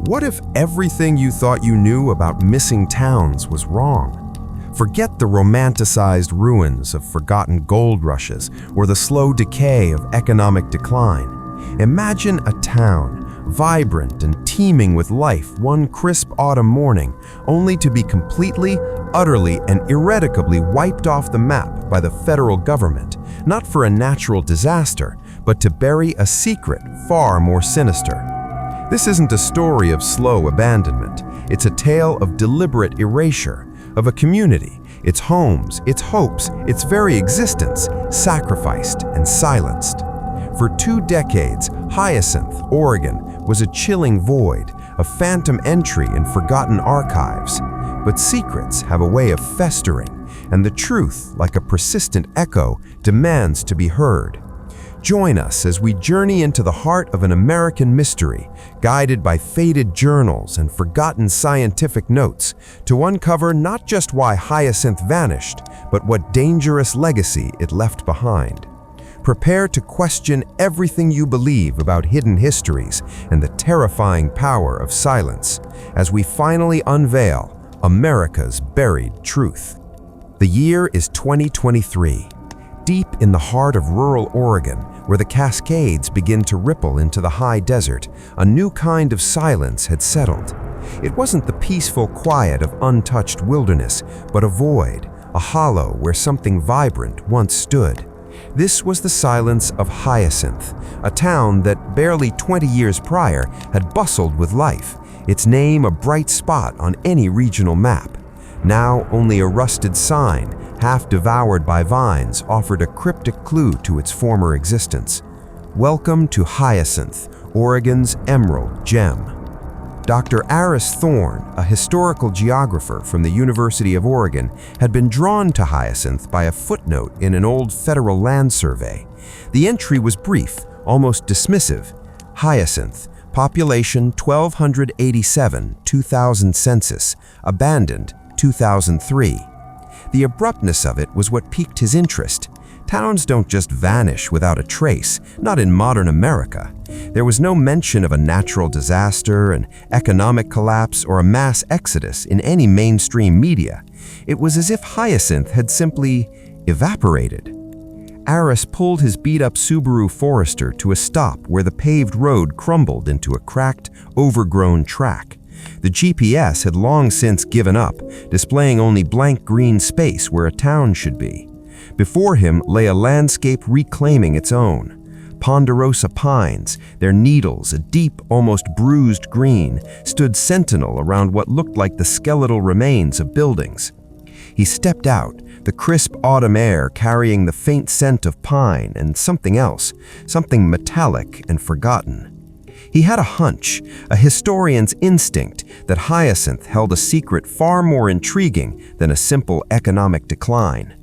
What if everything you thought you knew about missing towns was wrong? Forget the romanticized ruins of forgotten gold rushes or the slow decay of economic decline. Imagine a town, vibrant and teeming with life one crisp autumn morning, only to be completely, utterly, and irrevocably wiped off the map by the federal government, not for a natural disaster, but to bury a secret far more sinister. This isn't a story of slow abandonment. It's a tale of deliberate erasure, of a community, its homes, its hopes, its very existence, sacrificed and silenced. For 2 decades, Hyacinth, Oregon, was a chilling void, a phantom entry in forgotten archives. But secrets have a way of festering, and the truth, like a persistent echo, demands to be heard. Join us as we journey into the heart of an American mystery, guided by faded journals and forgotten scientific notes, to uncover not just why Hyacinth vanished, but what dangerous legacy it left behind. Prepare to question everything you believe about hidden histories and the terrifying power of silence, as we finally unveil America's buried truth. The year is 2023. Deep in the heart of rural Oregon, where the Cascades begin to ripple into the high desert, a new kind of silence had settled. It wasn't the peaceful quiet of untouched wilderness, but a void, a hollow where something vibrant once stood. This was the silence of Hyacinth, a town that barely 20 years prior had bustled with life, its name a bright spot on any regional map. Now only a rusted sign, half devoured by vines, offered a cryptic clue to its former existence. Welcome to Hyacinth, Oregon's emerald gem. Dr. Aris Thorne, a historical geographer from the University of Oregon, had been drawn to Hyacinth by a footnote in an old federal land survey. The entry was brief, almost dismissive. Hyacinth, population 1,287, 2000 census, abandoned 2003. The abruptness of it was what piqued his interest. Towns don't just vanish without a trace, not in modern America. There was no mention of a natural disaster, an economic collapse, or a mass exodus in any mainstream media. It was as if Hyacinth had simply evaporated. Aris pulled his beat-up Subaru Forester to a stop where the paved road crumbled into a cracked, overgrown track. The GPS had long since given up, displaying only blank green space where a town should be. Before him lay a landscape reclaiming its own. Ponderosa pines, their needles a deep, almost bruised green, stood sentinel around what looked like the skeletal remains of buildings. He stepped out, the crisp autumn air carrying the faint scent of pine and something else, something metallic and forgotten. He had a hunch, a historian's instinct, that Hyacinth held a secret far more intriguing than a simple economic decline.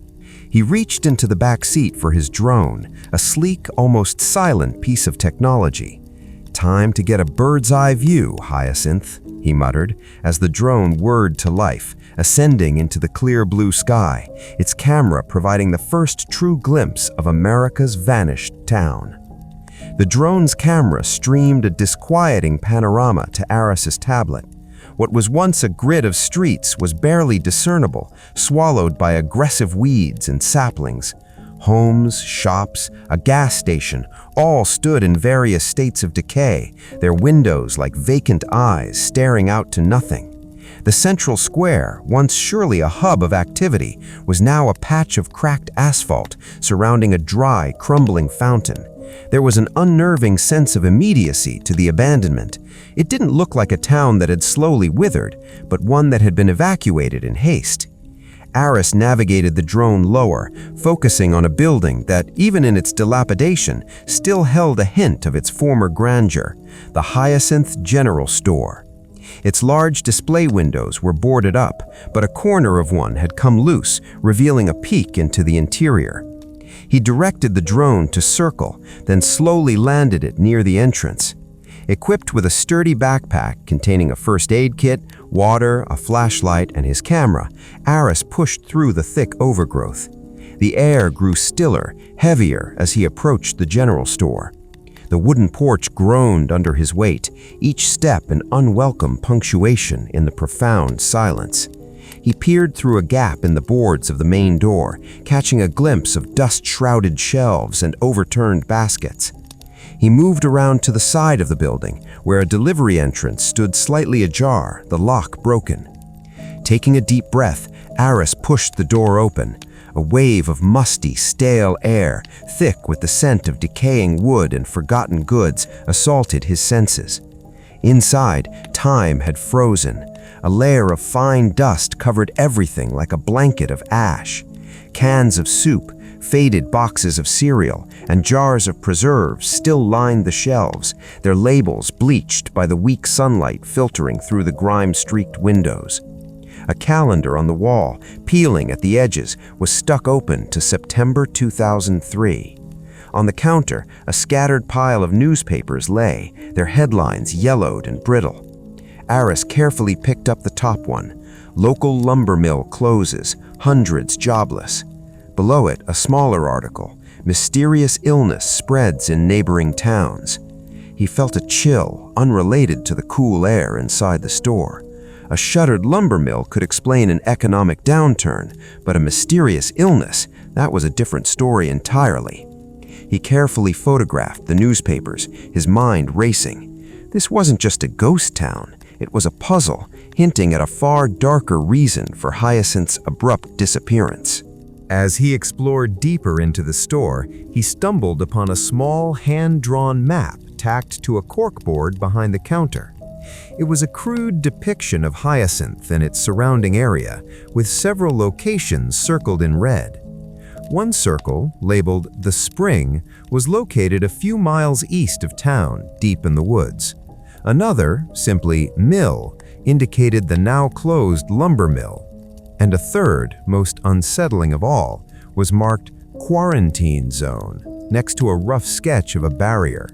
He reached into the back seat for his drone, a sleek, almost silent piece of technology. "Time to get a bird's-eye view, Hyacinth," he muttered, as the drone whirred to life, ascending into the clear blue sky, its camera providing the first true glimpse of America's vanished town. The drone's camera streamed a disquieting panorama to Aris's tablet. What was once a grid of streets was barely discernible, swallowed by aggressive weeds and saplings. Homes, shops, a gas station, all stood in various states of decay, their windows like vacant eyes staring out to nothing. The central square, once surely a hub of activity, was now a patch of cracked asphalt surrounding a dry, crumbling fountain. There was an unnerving sense of immediacy to the abandonment. It didn't look like a town that had slowly withered, but one that had been evacuated in haste. Aris navigated the drone lower, focusing on a building that, even in its dilapidation, still held a hint of its former grandeur, the Hyacinth General Store. Its large display windows were boarded up, but a corner of one had come loose, revealing a peek into the interior. He directed the drone to circle, then slowly landed it near the entrance. Equipped with a sturdy backpack containing a first aid kit, water, a flashlight, and his camera, Aris pushed through the thick overgrowth. The air grew stiller, heavier as he approached the general store. The wooden porch groaned under his weight, each step an unwelcome punctuation in the profound silence. He peered through a gap in the boards of the main door, catching a glimpse of dust-shrouded shelves and overturned baskets. He moved around to the side of the building, where a delivery entrance stood slightly ajar, the lock broken. Taking a deep breath, Aris pushed the door open. A wave of musty, stale air, thick with the scent of decaying wood and forgotten goods, assaulted his senses. Inside, time had frozen. A layer of fine dust covered everything like a blanket of ash. Cans of soup, faded boxes of cereal, and jars of preserves still lined the shelves, their labels bleached by the weak sunlight filtering through the grime-streaked windows. A calendar on the wall, peeling at the edges, was stuck open to September 2003. On the counter, a scattered pile of newspapers lay, their headlines yellowed and brittle. Aris carefully picked up the top one. Local lumber mill closes, hundreds jobless. Below it, a smaller article. Mysterious illness spreads in neighboring towns. He felt a chill, unrelated to the cool air inside the store. A shuttered lumber mill could explain an economic downturn, but a mysterious illness, that was a different story entirely. He carefully photographed the newspapers, his mind racing. This wasn't just a ghost town. It was a puzzle, hinting at a far darker reason for Hyacinth's abrupt disappearance. As he explored deeper into the store, he stumbled upon a small hand-drawn map tacked to a corkboard behind the counter. It was a crude depiction of Hyacinth and its surrounding area, with several locations circled in red. One circle, labeled The Spring, was located a few miles east of town, deep in the woods. Another, simply Mill, indicated the now-closed lumber mill. And a third, most unsettling of all, was marked Quarantine Zone, next to a rough sketch of a barrier.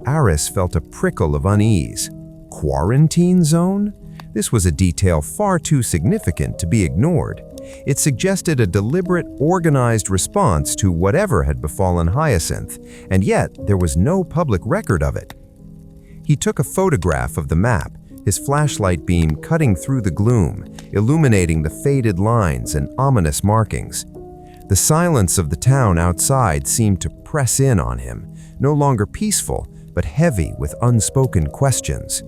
Aris felt a prickle of unease. Quarantine Zone? This was a detail far too significant to be ignored. It suggested a deliberate, organized response to whatever had befallen Hyacinth, and yet there was no public record of it. He took a photograph of the map, his flashlight beam cutting through the gloom, illuminating the faded lines and ominous markings. The silence of the town outside seemed to press in on him, no longer peaceful, but heavy with unspoken questions.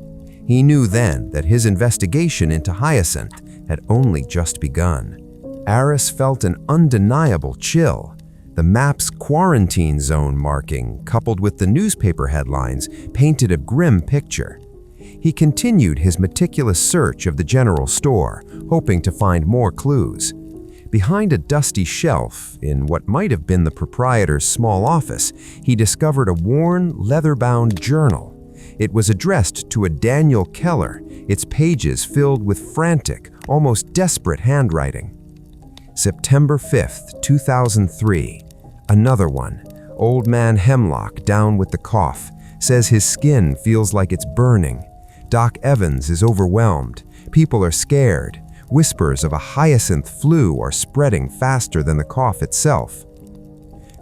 He knew then that his investigation into Hyacinth had only just begun. Aris felt an undeniable chill. The map's quarantine zone marking, coupled with the newspaper headlines, painted a grim picture. He continued his meticulous search of the general store, hoping to find more clues. Behind a dusty shelf, in what might have been the proprietor's small office, he discovered a worn, leather-bound journal. It was addressed to a Daniel Keller, its pages filled with frantic, almost desperate handwriting. September 5th, 2003. Another one. Old man Hemlock, down with the cough, says his skin feels like it's burning. Doc Evans is overwhelmed. People are scared. Whispers of a hyacinth flu are spreading faster than the cough itself.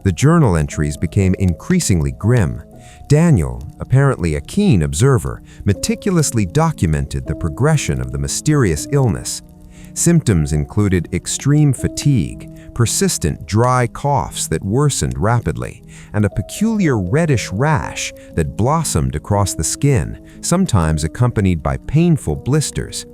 The journal entries became increasingly grim. Daniel, apparently a keen observer, meticulously documented the progression of the mysterious illness. Symptoms included extreme fatigue, persistent dry coughs that worsened rapidly, and a peculiar reddish rash that blossomed across the skin, sometimes accompanied by painful blisters.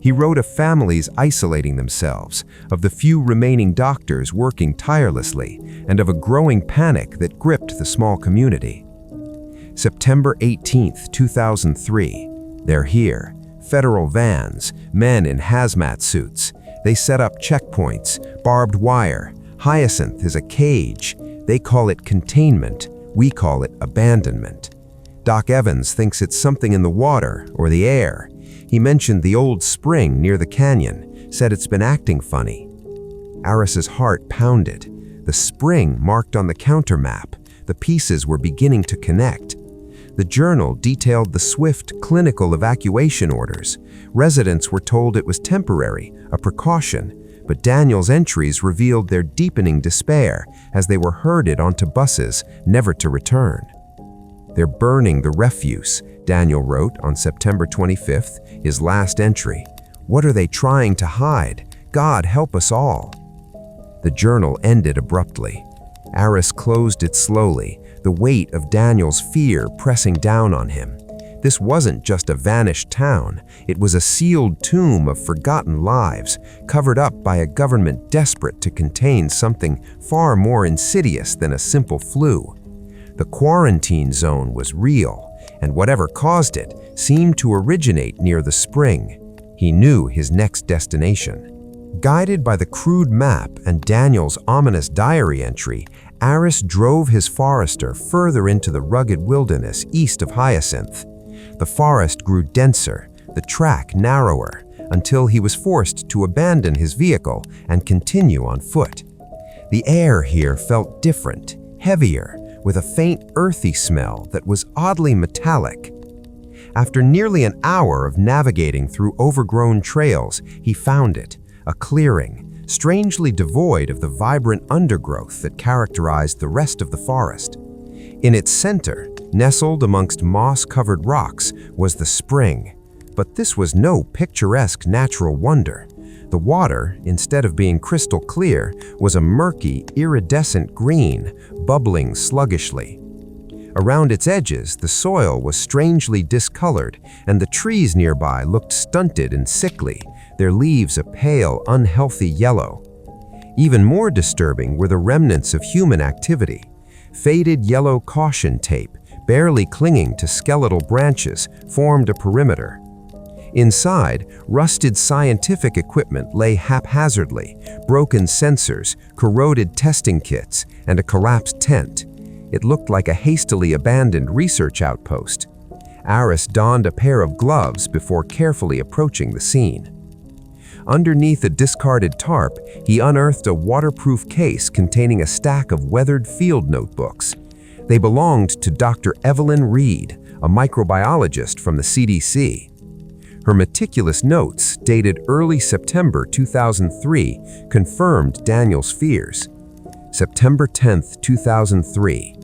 He wrote of families isolating themselves, of the few remaining doctors working tirelessly, and of a growing panic that gripped the small community. September 18, 2003. They're here. Federal vans, men in hazmat suits. They set up checkpoints, barbed wire. Hyacinth is a cage. They call it containment. We call it abandonment. Doc Evans thinks it's something in the water or the air. He mentioned the old spring near the canyon, said it's been acting funny. Aris's heart pounded. The spring marked on the counter map. The pieces were beginning to connect. The journal detailed the swift clinical evacuation orders. Residents were told it was temporary, a precaution, but Daniel's entries revealed their deepening despair as they were herded onto buses, never to return. They're burning the refuse, Daniel wrote on September 25th, his last entry. What are they trying to hide? God help us all. The journal ended abruptly. Aris closed it slowly, the weight of Daniel's fear pressing down on him. This wasn't just a vanished town. It was a sealed tomb of forgotten lives, covered up by a government desperate to contain something far more insidious than a simple flu. The quarantine zone was real, and whatever caused it seemed to originate near the spring. He knew his next destination. Guided by the crude map and Daniel's ominous diary entry, Aris drove his forester further into the rugged wilderness east of Hyacinth. The forest grew denser, the track narrower, until he was forced to abandon his vehicle and continue on foot. The air here felt different, heavier, with a faint earthy smell that was oddly metallic. After nearly an hour of navigating through overgrown trails, he found it, a clearing, strangely devoid of the vibrant undergrowth that characterized the rest of the forest. In its center, nestled amongst moss-covered rocks, was the spring. But this was no picturesque natural wonder. The water, instead of being crystal clear, was a murky, iridescent green, bubbling sluggishly. Around its edges, the soil was strangely discolored, and the trees nearby looked stunted and sickly, their leaves a pale, unhealthy yellow. Even more disturbing were the remnants of human activity. Faded yellow caution tape, barely clinging to skeletal branches, formed a perimeter. Inside, rusted scientific equipment lay haphazardly, broken sensors, corroded testing kits, and a collapsed tent. It looked like a hastily abandoned research outpost. Aris donned a pair of gloves before carefully approaching the scene. Underneath a discarded tarp, he unearthed a waterproof case containing a stack of weathered field notebooks. They belonged to Dr. Evelyn Reed, a microbiologist from the CDC. Her meticulous notes, dated early September 2003, confirmed Daniel's fears. September 10, 2003.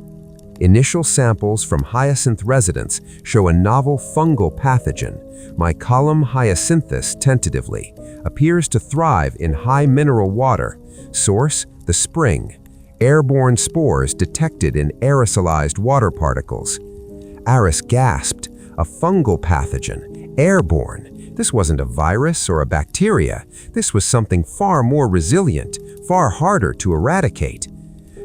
Initial samples from Hyacinth residents show a novel fungal pathogen, Mycalum hyacinthus tentatively, appears to thrive in high mineral water. Source: the spring. Airborne spores detected in aerosolized water particles. Aris gasped. A fungal pathogen, airborne. This wasn't a virus or a bacteria. This was something far more resilient, far harder to eradicate.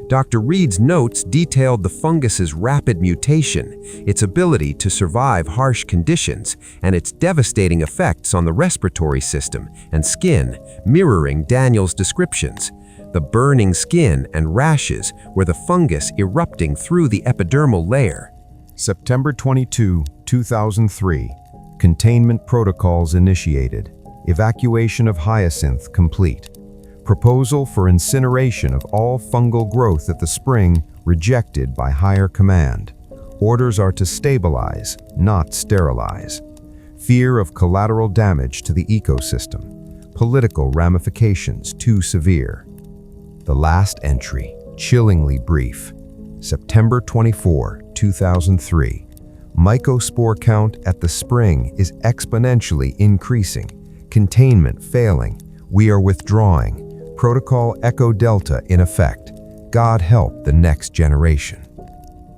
Dr. Reed's notes detailed the fungus's rapid mutation, its ability to survive harsh conditions, and its devastating effects on the respiratory system and skin, mirroring Daniel's descriptions. The burning skin and rashes were the fungus erupting through the epidermal layer. September 22, 2003. Containment protocols initiated. Evacuation of Hyacinth complete. Proposal for incineration of all fungal growth at the spring rejected by higher command. Orders are to stabilize, not sterilize. Fear of collateral damage to the ecosystem. Political ramifications too severe. The last entry, chillingly brief. September 24, 2003. Mycospore count at the spring is exponentially increasing. Containment failing. We are withdrawing. Protocol Echo Delta in effect. God help the next generation.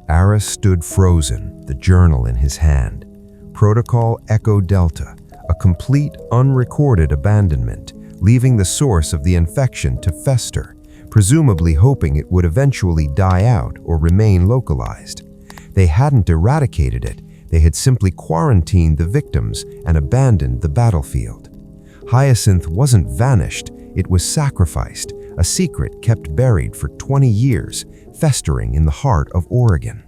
Aris stood frozen, the journal in his hand. Protocol Echo Delta, a complete unrecorded abandonment, leaving the source of the infection to fester, presumably hoping it would eventually die out or remain localized. They hadn't eradicated it, they had simply quarantined the victims and abandoned the battlefield. Hyacinth wasn't vanished, it was sacrificed, a secret kept buried for 20 years, festering in the heart of Oregon.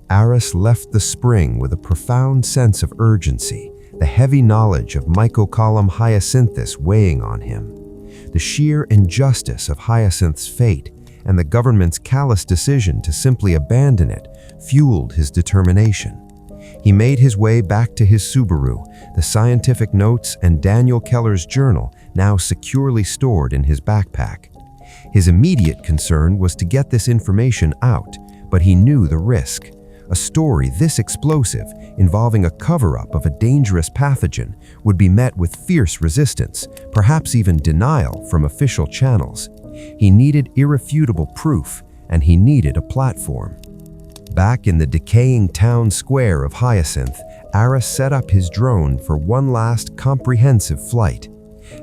Aris left the spring with a profound sense of urgency, the heavy knowledge of Mycocalum hyacinthus weighing on him. The sheer injustice of Hyacinth's fate and the government's callous decision to simply abandon it fueled his determination. He made his way back to his Subaru, the scientific notes and Daniel Keller's journal now securely stored in his backpack. His immediate concern was to get this information out, but he knew the risk. A story this explosive, involving a cover-up of a dangerous pathogen, would be met with fierce resistance, perhaps even denial from official channels. He needed irrefutable proof, and he needed a platform. Back in the decaying town square of Hyacinth, Aris set up his drone for one last comprehensive flight.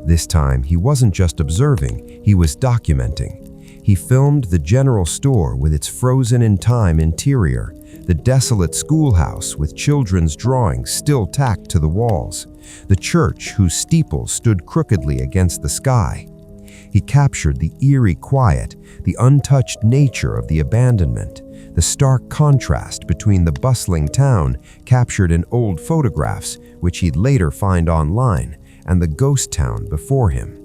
This time, he wasn't just observing, he was documenting. He filmed the general store with its frozen-in-time interior, the desolate schoolhouse with children's drawings still tacked to the walls, the church whose steeple stood crookedly against the sky. He captured the eerie quiet, the untouched nature of the abandonment, the stark contrast between the bustling town captured in old photographs, which he'd later find online, and the ghost town before him.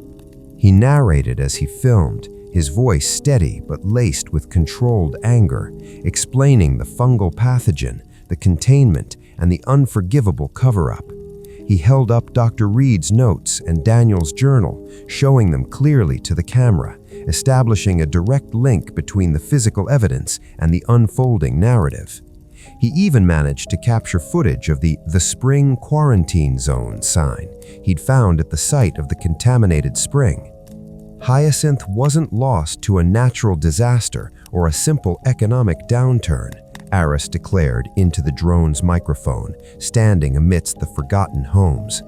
He narrated as he filmed, his voice steady but laced with controlled anger, explaining the fungal pathogen, the containment, and the unforgivable cover-up. He held up Dr. Reed's notes and Daniel's journal, showing them clearly to the camera, establishing a direct link between the physical evidence and the unfolding narrative. He even managed to capture footage of the Spring Quarantine Zone sign he'd found at the site of the contaminated spring. Hyacinth wasn't lost to a natural disaster or a simple economic downturn, Aris declared into the drone's microphone, standing amidst the forgotten homes.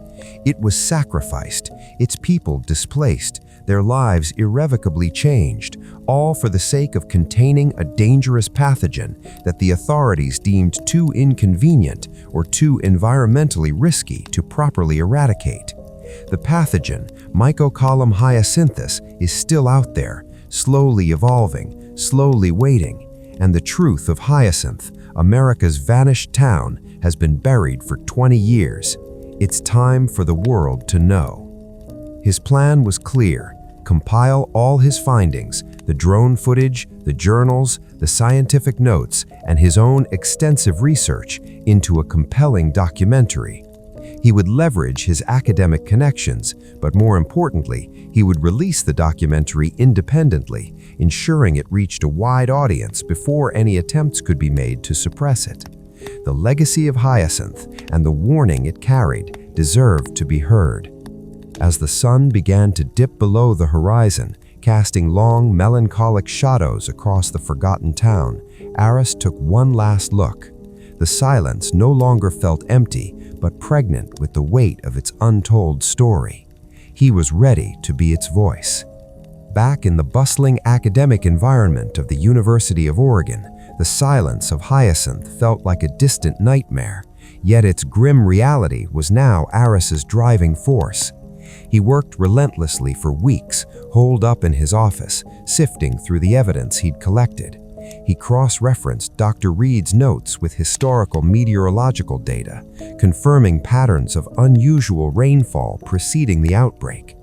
It was sacrificed, its people displaced, their lives irrevocably changed, all for the sake of containing a dangerous pathogen that the authorities deemed too inconvenient or too environmentally risky to properly eradicate. The pathogen, Mycocolum hyacinthus, is still out there, slowly evolving, slowly waiting, and the truth of Hyacinth, America's vanished town, has been buried for 20 years. It's time for the world to know. His plan was clear: compile all his findings, the drone footage, the journals, the scientific notes, and his own extensive research into a compelling documentary. He would leverage his academic connections, but more importantly, he would release the documentary independently, ensuring it reached a wide audience before any attempts could be made to suppress it. The legacy of Hyacinth and the warning it carried deserved to be heard. As the sun began to dip below the horizon, casting long, melancholic shadows across the forgotten town, Aris took one last look. The silence no longer felt empty, but pregnant with the weight of its untold story. He was ready to be its voice. Back in the bustling academic environment of the University of Oregon, the silence of Hyacinth felt like a distant nightmare, yet its grim reality was now Aris's driving force. He worked relentlessly for weeks, holed up in his office, sifting through the evidence he'd collected. He cross-referenced Dr. Reed's notes with historical meteorological data, confirming patterns of unusual rainfall preceding the outbreak.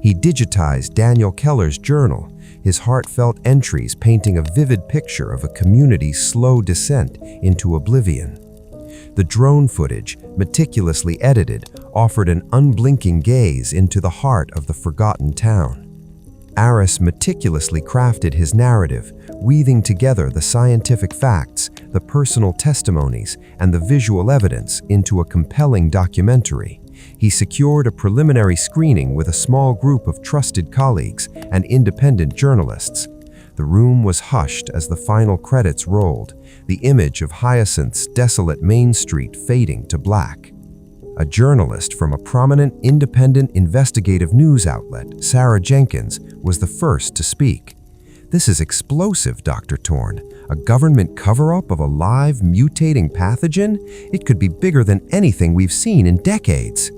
He digitized Daniel Keller's journal, his heartfelt entries painting a vivid picture of a community's slow descent into oblivion. The drone footage, meticulously edited, offered an unblinking gaze into the heart of the forgotten town. Aris meticulously crafted his narrative, weaving together the scientific facts, the personal testimonies, and the visual evidence into a compelling documentary. He secured a preliminary screening with a small group of trusted colleagues and independent journalists. The room was hushed as the final credits rolled, the image of Hyacinth's desolate Main Street fading to black. A journalist from a prominent independent investigative news outlet, Sarah Jenkins, was the first to speak. "This is explosive, Dr. Thorne. A government cover-up of a live, mutating pathogen? It could be bigger than anything we've seen in decades."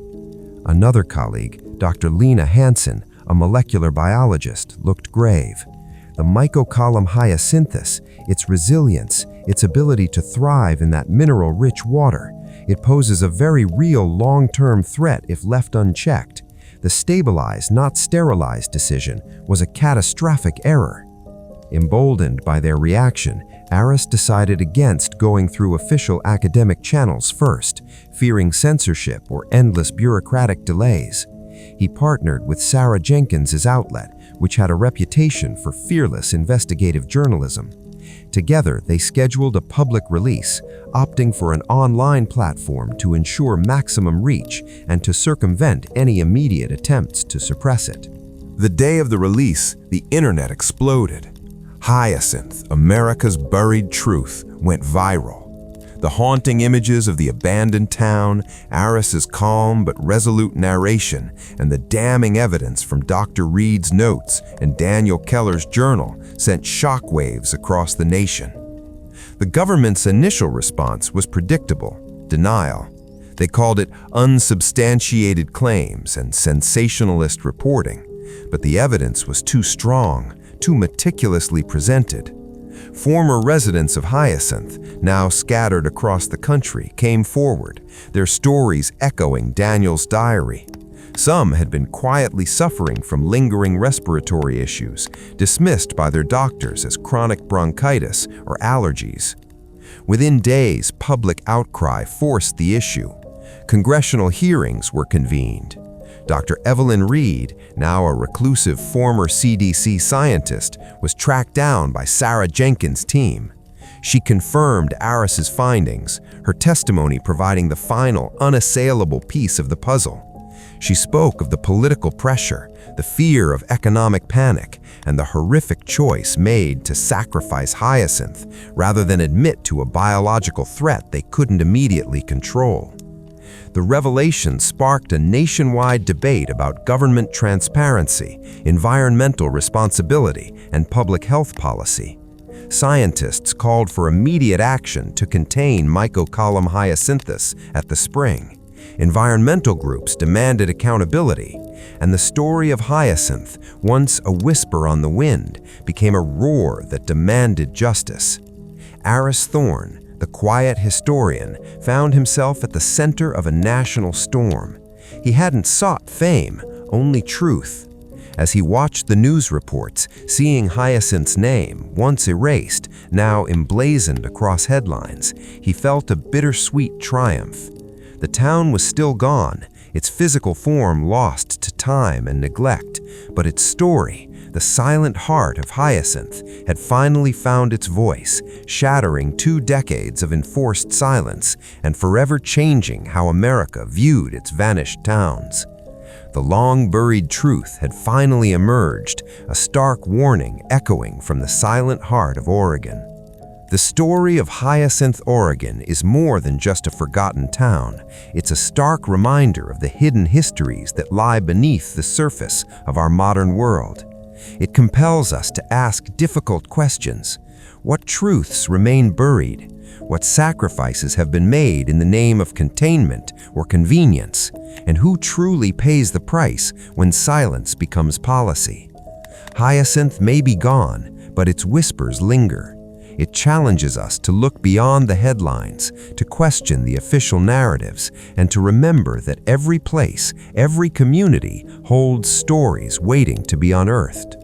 Another colleague, Dr. Lena Hansen, a molecular biologist, looked grave. The Mycocolum hyacinthus, its resilience, its ability to thrive in that mineral-rich water, it poses a very real long-term threat if left unchecked. The stabilize, not sterilize decision was a catastrophic error. Emboldened by their reaction, Aris decided against going through official academic channels first, fearing censorship or endless bureaucratic delays. He partnered with Sarah Jenkins' outlet, which had a reputation for fearless investigative journalism. Together, they scheduled a public release, opting for an online platform to ensure maximum reach and to circumvent any immediate attempts to suppress it. The day of the release, the internet exploded. Hyacinth, America's Buried Truth, went viral. The haunting images of the abandoned town, Aris's calm but resolute narration, and the damning evidence from Dr. Reed's notes and Daniel Keller's journal sent shockwaves across the nation. The government's initial response was predictable: denial. They called it unsubstantiated claims and sensationalist reporting, but the evidence was too strong, too meticulously presented. Former residents of Hyacinth, now scattered across the country, came forward, their stories echoing Daniel's diary. Some had been quietly suffering from lingering respiratory issues, dismissed by their doctors as chronic bronchitis or allergies. Within days, public outcry forced the issue. Congressional hearings were convened. Dr. Evelyn Reed, now a reclusive former CDC scientist, was tracked down by Sarah Jenkins' team. She confirmed Aris's findings, her testimony providing the final, unassailable piece of the puzzle. She spoke of the political pressure, the fear of economic panic, and the horrific choice made to sacrifice Hyacinth rather than admit to a biological threat they couldn't immediately control. The revelation sparked a nationwide debate about government transparency, environmental responsibility, and public health policy. Scientists called for immediate action to contain Mycocolum hyacinthus at the spring. Environmental groups demanded accountability, and the story of Hyacinth, once a whisper on the wind, became a roar that demanded justice. Aris Thorne, the quiet historian, found himself at the center of a national storm. He hadn't sought fame, only truth. As he watched the news reports, seeing Hyacinth's name, once erased, now emblazoned across headlines, he felt a bittersweet triumph. The town was still gone, its physical form lost to time and neglect, but its story, the silent heart of Hyacinth, had finally found its voice, shattering 2 decades of enforced silence and forever changing how America viewed its vanished towns. The long-buried truth had finally emerged, a stark warning echoing from the silent heart of Oregon. The story of Hyacinth, Oregon is more than just a forgotten town. It's a stark reminder of the hidden histories that lie beneath the surface of our modern world. It compels us to ask difficult questions. What truths remain buried? What sacrifices have been made in the name of containment or convenience? And who truly pays the price when silence becomes policy? Hyacinth may be gone, but its whispers linger. It challenges us to look beyond the headlines, to question the official narratives, and to remember that every place, every community holds stories waiting to be unearthed.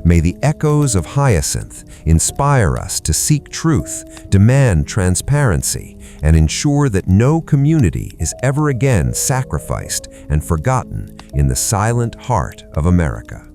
May the echoes of Hyacinth inspire us to seek truth, demand transparency, and ensure that no community is ever again sacrificed and forgotten in the silent heart of America.